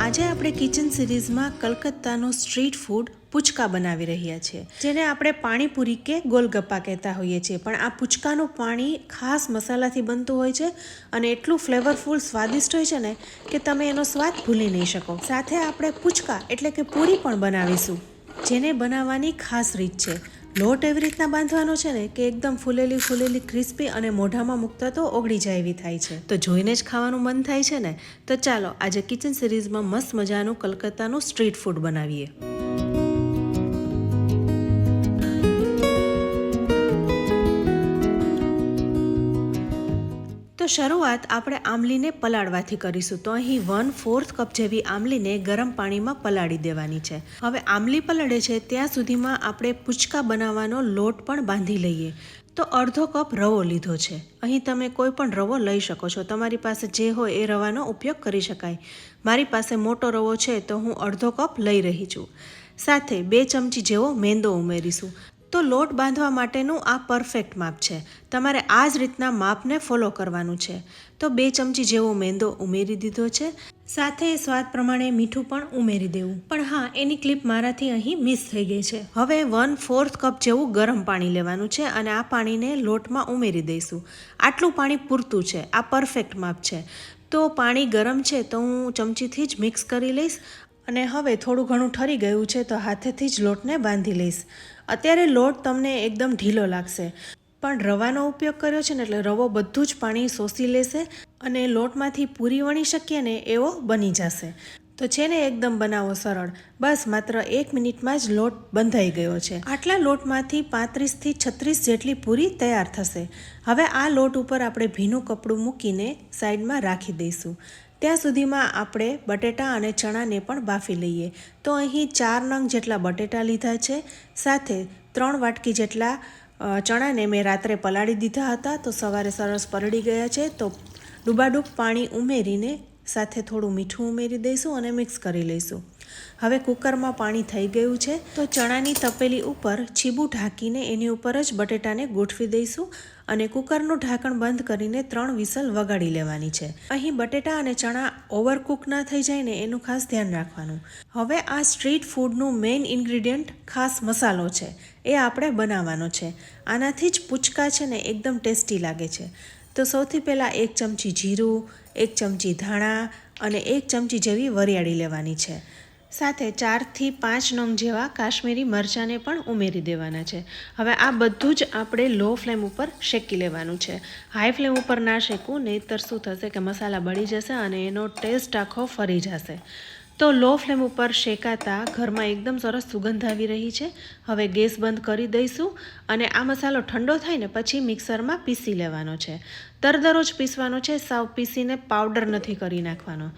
આજે આપણે કિચન સિરીઝમાં કલકત્તાનો સ્ટ્રીટ ફૂડ પૂચકા બનાવી રહ્યા છીએ, જેને આપણે પાણીપુરી કે ગોલગપ્પા કહેતા હોઈએ છીએ. પણ આ પૂચકાનું પાણી ખાસ મસાલાથી બનતું હોય છે અને એટલું ફ્લેવરફુલ સ્વાદિષ્ટ હોય છે ને કે તમે એનો સ્વાદ ભૂલી નહીં શકો. સાથે આપણે પૂચકા એટલે કે પૂરી પણ બનાવીશું, જેને બનાવવાની ખાસ રીત છે. લોટ એવી રીતના બાંધવાનો છે ને કે એકદમ ફૂલેલી ક્રિસ્પી અને મોઢામાં મૂકતા તો ઓગળી જાય એવી થાય છે. તો જોઈને જ ખાવાનું મન થાય છે ને. તો ચાલો આજે કિચન સિરીઝમાં મસ્ત મજાનું કલકત્તાનું સ્ટ્રીટ ફૂડ બનાવીએ. તો શરૂઆત આપણે આમલીને પલાળવાથી કરીશું. તો અહીં 1/4 કપ જેવી આમલીને ગરમ પાણીમાં પલાળી દેવાની છે. હવે આમલી પલળે છે ત્યાં સુધીમાં આપણે પૂચકા બનાવવાનો લોટ પણ બાંધી લઈએ. તો અડધો કપ રવો લીધો છે. અહીં તમે કોઈ પણ રવો લઈ શકો છો, તમારી પાસે જે હોય એ રવાનો ઉપયોગ કરી શકાય. મારી પાસે મોટો રવો છે તો હું અડધો કપ લઈ રહી છું. સાથે 2 ચમચી જેવો મેંદો ઉમેરીશું. તો લોટ બાંધવા માટેનું આ પરફેક્ટ માપ છે. તમારે આ જ રીતના માપને ફોલો કરવાનું છે. તો 2 ચમચી જેવો મેંદો ઉમેરી દીધો છે. સાથે સ્વાદ પ્રમાણે મીઠું પણ ઉમેરી દેવું. પણ હા, એની ક્લિપ મારાથી અહીં મિસ થઈ ગઈ છે. હવે 1/4 કપ જેવું ગરમ પાણી લેવાનું છે અને આ પાણીને લોટમાં ઉમેરી દઈશું. આટલું પાણી પૂરતું છે, આ પરફેક્ટ માપ છે. તો પાણી ગરમ છે તો હું ચમચીથી જ મિક્સ કરી લઈશ. અને હવે થોડું ઘણું ઠરી ગયું છે તો હાથેથી જ લોટને બાંધી લઈશ. અત્યારે લોટ તમને એકદમ ઢીલો લાગશે, પણ રવાનો ઉપયોગ કર્યો છે ને એટલે રવો બધું જ પાણી શોષી લેશે અને લોટમાંથી પૂરી વણી શકીએ ને એવો બની જશે. તો છે ને એકદમ બનાવો સરળ. બસ માત્ર 1 મિનિટમાં જ લોટ બંધાઈ ગયો છે. આટલા લોટમાંથી 35થી 36 જેટલી પૂરી તૈયાર થશે. હવે આ લોટ ઉપર આપણે ભીનું કપડું મૂકીને સાઈડમાં રાખી દઈશું. ત્યાં સુધીમાં આપણે બટેટા અને ચણાને પણ બાફી લઈએ. તો અહીં 4 નંગ જેટલા બટેટા લીધા છે. સાથે 3 વાટકી જેટલા ચણાને મેં રાત્રે પલાળી દીધા હતા, તો સવારે સરસ પલળી ગયા છે. તો ડૂબાડૂબ પાણી ઉમેરીને સાથે થોડું મીઠું ઉમેરી દઈશું અને મિક્સ કરી લઈશું. હવે કુકરમાં પાણી થઈ ગયું છે તો ચણાની તપેલી ઉપર છીબું ઢાંકીને એની ઉપર જ બટેટાને ગોઠવી દઈશું અને કુકરનું ઢાંકણ બંધ કરીને 3 વિસલ વગાડી લેવાની છે. અહીં બટેટા અને ચણા ઓવરકુક ના થઈ જાય ને એનું ખાસ ધ્યાન રાખવાનું. હવે આ સ્ટ્રીટ ફૂડનું મેઇન ઇન્ગ્રીડિયન્ટ ખાસ મસાલો છે, એ આપણે બનાવવાનો છે. આનાથી જ પૂચકા છે ને એકદમ ટેસ્ટી લાગે છે. તો સૌથી પહેલાં 1 ચમચી જીરું, 1 ચમચી ધાણા અને 1 ચમચી જેવી વરિયાળી લેવાની છે. સાથે 4થી 5 નંગ જેવા કાશ્મીરી મરચાંને પણ ઉમેરી દેવાના છે. હવે આ બધું જ આપણે લો ફ્લેમ ઉપર શેકી લેવાનું છે. હાઈ ફ્લેમ ઉપર ના શેકવું, નહીંતર શું થશે કે મસાલા બળી જશે અને એનો ટેસ્ટ આખો ફરી જશે. તો લો ફ્લેમ ઉપર શેકાતા ઘરમાં એકદમ સરસ સુગંધ આવી રહી છે. હવે ગેસ બંધ કરી દઈશું અને આ મસાલો ઠંડો થાય ને પછી મિક્સરમાં પીસી લેવાનો છે. દરદરો જ પીસવાનો છે, સાવ પીસીને પાવડર નથી કરી નાખવાનો.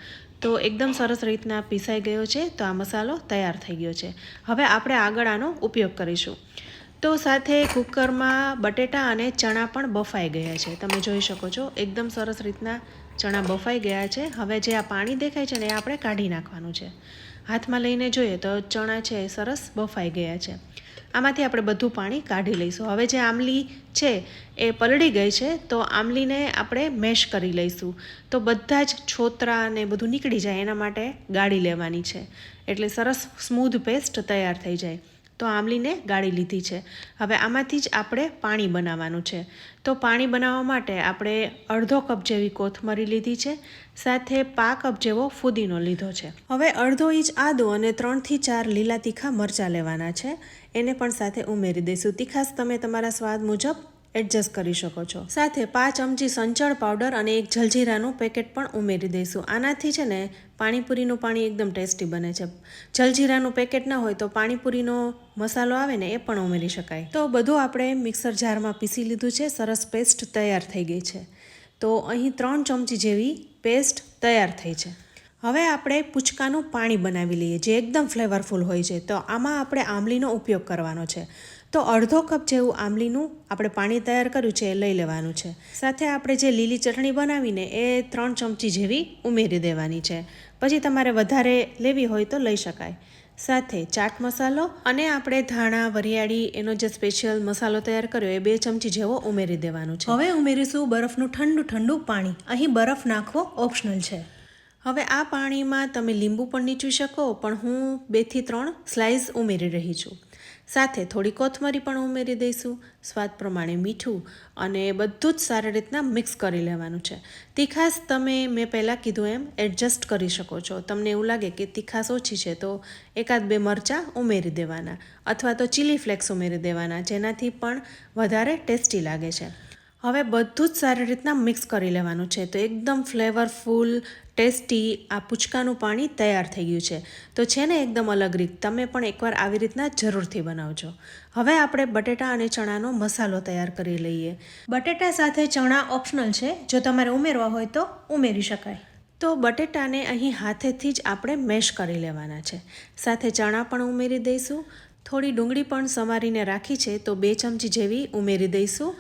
તો એકદમ સરસ રીતના પીસાઈ ગયો છે. તો આ મસાલો તૈયાર થઈ ગયો છે. હવે આપણે આગળ આનો ઉપયોગ કરીશું. તો સાથે કુકરમાં બટેટા અને ચણા પણ બફાઈ ગયા છે. તમે જોઈ શકો છો એકદમ સરસ રીતના ચણા બફાઈ ગયા છે. હવે જે આ પાણી દેખાય છે ને એ આપણે કાઢી નાખવાનું છે. હાથમાં લઈને જોઈએ તો ચણા છે એ સરસ બફાઈ ગયા છે. આમાંથી આપણે બધું પાણી કાઢી લઈશું. હવે જે આમલી છે એ પલળી ગઈ છે તો આમલીને આપણે મેશ કરી લઈશું. તો બધા જ છોતરા ને બધું નીકળી જાય એના માટે ગાળી લેવાની છે, એટલે સરસ સ્મૂધ પેસ્ટ તૈયાર થઈ જાય. તો આમલીને ગાળી લીધી છે. હવે આમાંથી જ આપણે પાણી બનાવવાનું છે. તો પાણી બનાવવા માટે આપણે અડધો કપ જેવી કોથમરી લીધી છે. સાથે 5 કપ જેવો ફુદીનો લીધો છે. હવે અડધો ઇંચ આદું અને 3થી 4 લીલા તીખા મરચાં લેવાના છે. એને પણ સાથે ઉમેરી દઈશું. તીખાશ તમે તમારા સ્વાદ મુજબ એડજસ્ટ કરી શકો છો. સાથે 5 ચમચી સંચળ પાવડર અને 1 જલજીરાનું પેકેટ પણ ઉમેરી દઈશું. આનાથી છે ને પાણીપુરીનું પાણી એકદમ ટેસ્ટી બને છે. જલજીરાનું પેકેટ ના હોય તો પાણીપુરીનો મસાલો આવે ને એ પણ ઉમેરી શકાય. તો બધું આપણે મિક્સર જારમાં પીસી લીધું છે. સરસ પેસ્ટ તૈયાર થઈ ગઈ છે. તો અહીં 3 ચમચી જેવી પેસ્ટ તૈયાર થઈ છે. હવે આપણે પૂચકાનું પાણી બનાવી લઈએ, જે એકદમ ફ્લેવરફુલ હોય છે. તો આમાં આપણે આમલીનો ઉપયોગ કરવાનો છે. તો અડધો કપ જેવું આમલીનું આપણે પાણી તૈયાર કર્યું છે એ લઈ લેવાનું છે. સાથે આપણે જે લીલી ચટણી બનાવીને એ 3 ચમચી જેવી ઉમેરી દેવાની છે. પછી તમારે વધારે લેવી હોય તો લઈ શકાય. સાથે ચાટ મસાલો અને આપણે ધાણા વરિયાળી એનો જે સ્પેશિયલ મસાલો તૈયાર કર્યો એ 2 ચમચી જેવો ઉમેરી દેવાનો છે. હવે ઉમેરીશું બરફનું ઠંડુ પાણી. અહીં બરફ નાખવો ઓપ્શનલ છે. હવે આ પાણીમાં તમે લીંબુ પણ નીચવી શકો, પણ હું 2 થી 3 સ્લાઇસ ઉમેરી રહી છું. સાથે થોડી કોથમરી પણ ઉમેરી દઈશું, સ્વાદ પ્રમાણે મીઠું, અને બધું જ સારી રીતના મિક્સ કરી લેવાનું છે. તીખાશ તમે મેં પહેલાં કીધું એમ એડજસ્ટ કરી શકો છો. તમને એવું લાગે કે તીખાશ ઓછી છે તો 1-2 મરચાં ઉમેરી દેવાના, અથવા તો ચીલી ફ્લેક્સ ઉમેરી દેવાના, જેનાથી પણ વધારે ટેસ્ટી લાગે છે. હવે બધું જ સારી રીતના મિક્સ કરી લેવાનું છે. તો એકદમ ફ્લેવરફુલ ટેસ્ટી આ પૂચકાનું પાણી તૈયાર થઈ ગયું છે. તો છે ને એકદમ અલગ રીત. તમે પણ એકવાર આવી રીતના જરૂરથી બનાવજો. હવે આપણે બટેટા અને ચણાનો મસાલો તૈયાર કરી લઈએ. બટેટા સાથે ચણા ઓપ્શનલ છે, જો તમારે ઉમેરવા હોય તો ઉમેરી શકાય. તો બટેટાને અહીં હાથેથી જ આપણે મેશ કરી લેવાના છે. સાથે ચણા પણ ઉમેરી દઈશું. થોડી ડુંગળી પણ સમારીને રાખી છે, તો 2 ચમચી જેવી ઉમેરી દઈશું.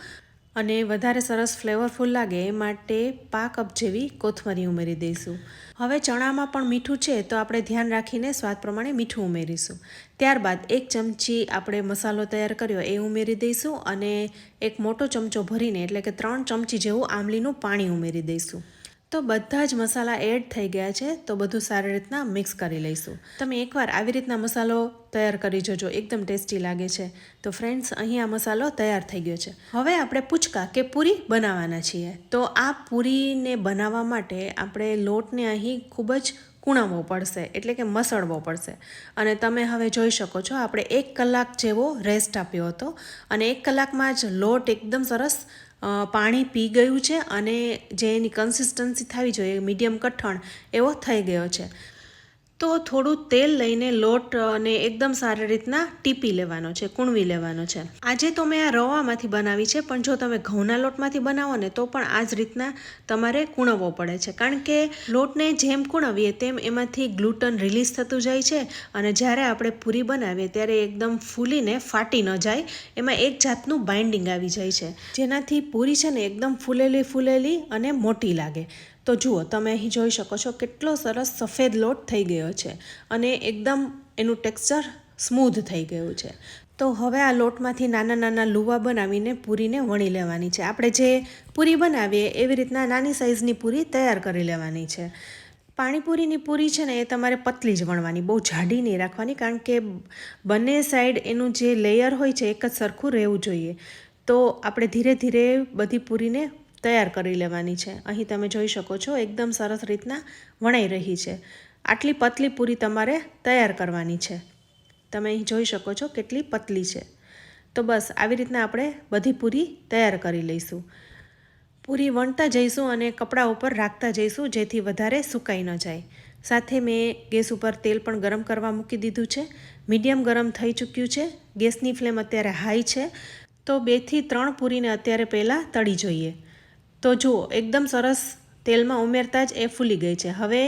અને વધારે સરસ ફ્લેવરફુલ લાગે એ માટે 1/2 કપ જેવી કોથમરી ઉમેરી દઈશું. હવે ચણામાં પણ મીઠું છે, તો આપણે ધ્યાન રાખીને સ્વાદ પ્રમાણે મીઠું ઉમેરીશું. ત્યારબાદ 1 ચમચી આપણે મસાલો તૈયાર કર્યો એ ઉમેરી દઈશું, અને 1 મોટો ચમચો ભરીને એટલે કે 3 ચમચી જેવું આમલીનું પાણી ઉમેરી દઈશું. તો બધા જ મસાલા એડ થઈ ગયા છે, તો બધું સારી રીતના મિક્સ કરી લઈશું. તમે એકવાર આવી રીતના મસાલો તૈયાર કરી જોજો, એકદમ ટેસ્ટી લાગે છે. તો ફ્રેન્ડ્સ, અહીં આ મસાલો તૈયાર થઈ ગયો છે. હવે આપણે પૂચકા કે પૂરી બનાવવાના છીએ. તો આ પૂરીને બનાવવા માટે આપણે લોટને અહીં ખૂબ જ કૂણવવો પડશે, એટલે કે મસળવો પડશે. અને તમે હવે જોઈ શકો છો આપણે 1 કલાક જેવો રેસ્ટ આપ્યો હતો, અને 1 કલાકમાં જ લોટ એકદમ સરસ પાણી પી ગયું છે, અને જે એની કન્સિસ્ટન્સી થવી જોઈએ મીડિયમ કઠણ એવો થઈ ગયો છે. તો થોડું તેલ લઈને લોટને એકદમ સારી રીતના ટીપી લેવાનો છે, કૂણવી લેવાનો છે. આજે તો મેં આ રવામાંથી બનાવી છે, પણ જો તમે ઘઉંના લોટમાંથી બનાવો ને તો પણ આ જ રીતના તમારે કૂણવવો પડે છે. કારણ કે લોટને જેમ કૂણવીએ તેમ એમાંથી ગ્લુટન રિલીઝ થતું જાય છે, અને જ્યારે આપણે પૂરી બનાવીએ ત્યારે એકદમ ફૂલીને ફાટી ન જાય, એમાં એક જાતનું બાઇન્ડિંગ આવી જાય છે, જેનાથી પૂરી છે ને એકદમ ફૂલેલી અને મોટી લાગે. તો જુઓ, તમે અહીં જોઈ શકો છો કેટલો સરસ સફેદ લોટ થઈ ગયો છે, અને એકદમ એનું ટેક્સચર સ્મૂધ થઈ ગયું છે. તો હવે આ લોટમાંથી નાના નાના લુવા બનાવીને પૂરીને વણી લેવાની છે. આપણે જે પૂરી બનાવીએ એવી રીતના નાની સાઇઝની પૂરી તૈયાર કરી લેવાની છે. પાણીપુરીની પૂરી છે ને એ તમારે પતલી જ વણવાની, બહુ જાડી નહીં રાખવાની, કારણ કે બંને સાઈડ એનું જે લેયર હોય છે એક જ સરખું રહેવું જોઈએ. તો આપણે ધીરે ધીરે બધી પૂરીને તૈયાર કરી લેવાની છે. અહીં તમે જોઈ શકો છો એકદમ સરસ રીતના વણાઈ રહી છે. આટલી પતલી પૂરી તમારે તૈયાર કરવાની છે. તમે અહીં જોઈ શકો છો કેટલી પતલી છે. તો બસ આવી રીતના આપણે બધી પૂરી તૈયાર કરી લઈશું. પૂરી વણતા જઈશું અને કપડા ઉપર રાખતા જઈશું, જેથી વધારે સુકાઈ ન જાય. સાથે મેં ગેસ ઉપર તેલ પણ ગરમ કરવા મૂકી દીધું છે. મીડિયમ ગરમ થઈ ચૂક્યું છે. ગેસની ફ્લેમ અત્યારે હાઈ છે. તો 2 થી 3 પૂરીને અત્યારે પહેલાં તળી જોઈએ. તો જુઓ, એકદમ સરસ તેલમાં ઉમેરતા જ એ ફૂલી ગઈ છે. હવે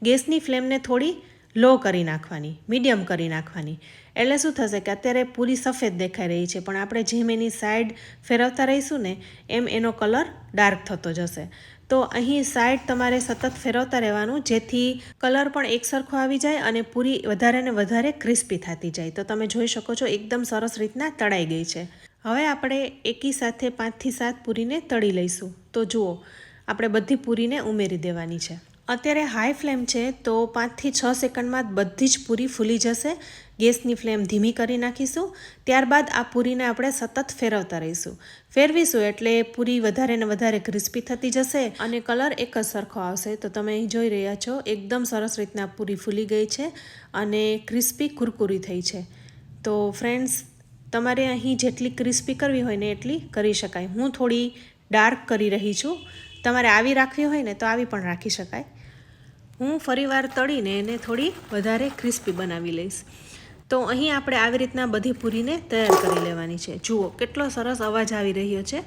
ગેસની ફ્લેમને થોડી લો કરી નાખવાની, મીડિયમ કરી નાખવાની. એટલે શું થશે કે અત્યારે પૂરી સફેદ દેખાઈ રહી છે, પણ આપણે જેમ એની સાઈડ ફેરવતા રહીશું ને એમ એનો કલર ડાર્ક થતો જશે. તો અહીં સાઈડ તમારે સતત ફેરવતા રહેવાનું, જેથી કલર પણ એકસરખો આવી જાય અને પૂરી વધારે ને વધારે ક્રિસ્પી થતી જાય. તો તમે જોઈ શકો છો એકદમ સરસ રીતના તળાઈ ગઈ છે. હવે આપણે એકી સાથે 5 થી 7 પૂરીને તળી લઈશું. તો જુઓ, આપણે બધી પૂરીને ઉમેરી દેવાની છે. અત્યારે હાઈ ફ્લેમ છે, તો 5 થી 6 સેકન્ડમાં બધી જ પૂરી ફૂલી જશે. ગેસની ફ્લેમ ધીમી કરી નાખીશું. ત્યારબાદ આ પૂરીને આપણે સતત ફેરવતા રહીશું. ફેરવીશું એટલે પૂરી વધારે ને વધારે ક્રિસ્પી થતી જશે અને કલર એક જ સરખો આવશે. તો તમે અહીં જોઈ રહ્યા છો એકદમ સરસ રીતના પૂરી ફૂલી ગઈ છે અને ક્રિસ્પી કુરકુરી થઈ છે. તો ફ્રેન્ડ્સ, તમારે અહીં જેટલી ક્રિસ્પી કરવી હોય ને એટલી કરી શકાય. હું થોડી ડાર્ક કરી રહી છું. તમારે આવી રાખવી હોય ને તો આવી પણ રાખી શકાય. હું ફરીવાર તળીને એને થોડી વધારે ક્રિસ્પી બનાવી લઈશ. તો અહીં આપણે આવી રીતના બધી પૂરીને તૈયાર કરી લેવાની છે. જુઓ કેટલો સરસ અવાજ આવી રહ્યો છે,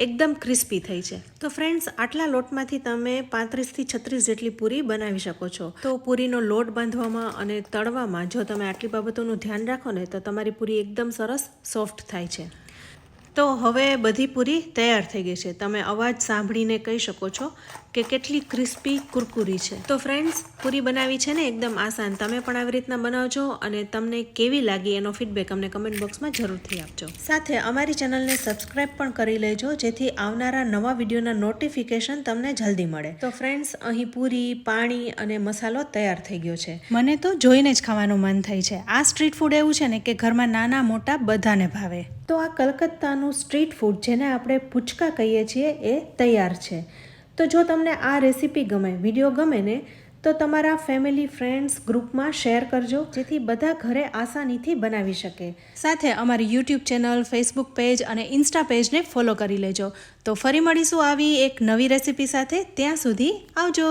એકદમ ક્રિસ્પી થઈ છે. તો ફ્રેન્ડ્સ, આટલા લોટમાંથી તમે 35 થી 36 જેટલી પૂરી બનાવી શકો છો. તો પૂરીનો લોટ બાંધવામાં અને તળવામાં જો તમે આટલી બાબતોનું ધ્યાન રાખો ને તો તમારી પૂરી એકદમ સરસ સોફ્ટ થાય છે. તો હવે બધી પૂરી તૈયાર થઈ ગઈ છે. તમે અવાજ સાંભળીને કહી શકો છો કે કેટલી ક્રિસ્પી કુરકુરી છે. તો ફ્રેન્ડ્સ, પૂરી બનાવી છે ને એકદમ આસાન. તમે પણ આવી રીતના બનાવજો અને તમને કેવી લાગી એનો ફીડબેક અમને કમેન્ટ બોક્સમાં જરૂરથી આપજો. સાથે અમારી ચેનલને સબસ્ક્રાઇબ પણ કરી લેજો જેથી આવનારા નવા વિડીયોના નોટિફિકેશન તમને જલ્દી મળે. તો ફ્રેન્ડ્સ, અહીં પૂરી, પાણી અને મસાલો તૈયાર થઈ ગયો છે. મને તો જોઈને જ ખાવાનું મન થાય છે. આ સ્ટ્રીટ ફૂડ એવું છે ને કે ઘરમાં નાના મોટા બધાને ભાવે. તો આ કલકત્તાનું સ્ટ્રીટ ફૂડ જેને આપણે પૂચકા કહીએ છીએ એ તૈયાર છે. તો જો તમને આ રેસીપી ગમે, વિડીયો ગમે ને, તો તમારા ફેમિલી ફ્રેન્ડ્સ ગ્રુપમાં શેર કરજો જેથી બધા ઘરે આસાનીથી બનાવી શકે. સાથે અમારી યુટ્યુબ ચેનલ, ફેસબુક પેજ અને ઇન્સ્ટા પેજને ફોલો કરી લેજો. તો ફરી મળીશું આવી એક નવી રેસીપી સાથે. ત્યાં સુધી આવજો.